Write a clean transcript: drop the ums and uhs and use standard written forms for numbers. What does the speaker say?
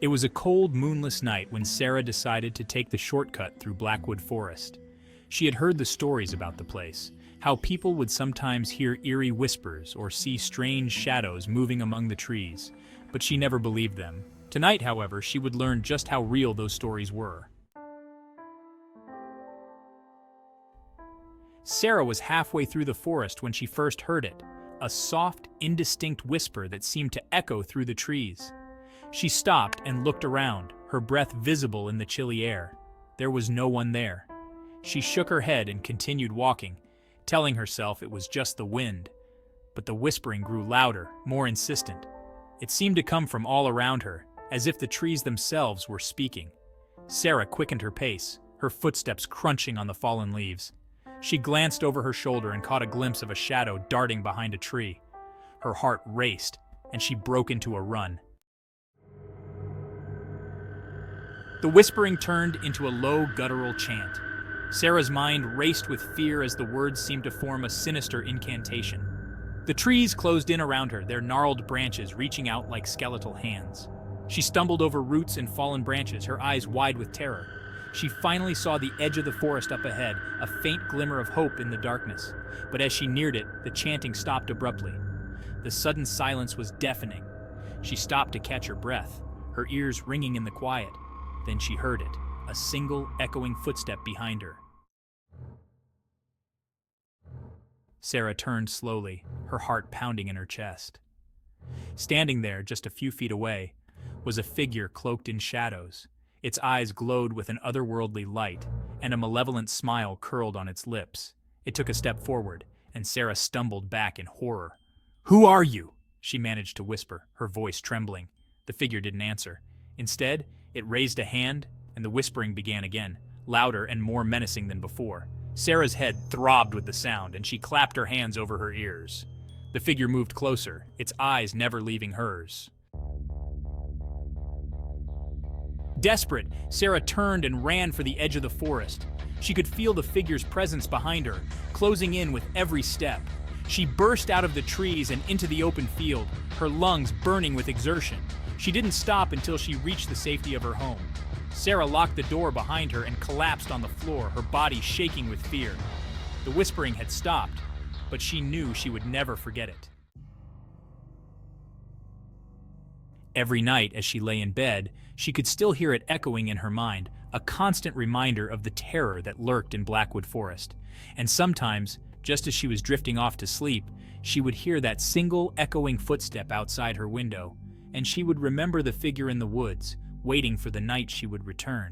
It was a cold, moonless night when Sarah decided to take the shortcut through Blackwood Forest. She had heard the stories about the place, how people would sometimes hear eerie whispers or see strange shadows moving among the trees, but she never believed them. Tonight, however, she would learn just how real those stories were. Sarah was halfway through the forest when she first heard it, a soft, indistinct whisper that seemed to echo through the trees. She stopped and looked around, her breath visible in the chilly air. There was no one there. She shook her head and continued walking, telling herself it was just the wind. But the whispering grew louder, more insistent. It seemed to come from all around her, as if the trees themselves were speaking. Sarah quickened her pace, her footsteps crunching on the fallen leaves. She glanced over her shoulder and caught a glimpse of a shadow darting behind a tree. Her heart raced, and she broke into a run. The whispering turned into a low, guttural chant. Sarah's mind raced with fear as the words seemed to form a sinister incantation. The trees closed in around her, their gnarled branches reaching out like skeletal hands. She stumbled over roots and fallen branches, her eyes wide with terror. She finally saw the edge of the forest up ahead, a faint glimmer of hope in the darkness. But as she neared it, the chanting stopped abruptly. The sudden silence was deafening. She stopped to catch her breath, her ears ringing in the quiet. Then she heard it, a single echoing footstep behind her. Sarah turned slowly, her heart pounding in her chest. Standing there, just a few feet away, was a figure cloaked in shadows. Its eyes glowed with an otherworldly light, and a malevolent smile curled on its lips. It took a step forward, and Sarah stumbled back in horror. "Who are you?" she managed to whisper, her voice trembling. The figure didn't answer. Instead, it raised a hand, and the whispering began again, louder and more menacing than before. Sarah's head throbbed with the sound, and she clapped her hands over her ears. The figure moved closer, its eyes never leaving hers. Desperate, Sarah turned and ran for the edge of the forest. She could feel the figure's presence behind her, closing in with every step. She burst out of the trees and into the open field, her lungs burning with exertion. She didn't stop until she reached the safety of her home. Sarah locked the door behind her and collapsed on the floor, her body shaking with fear. The whispering had stopped, but she knew she would never forget it. Every night, as she lay in bed, she could still hear it echoing in her mind, a constant reminder of the terror that lurked in Blackwood Forest. And sometimes, just as she was drifting off to sleep, she would hear that single echoing footstep outside her window, and she would remember the figure in the woods, waiting for the night she would return.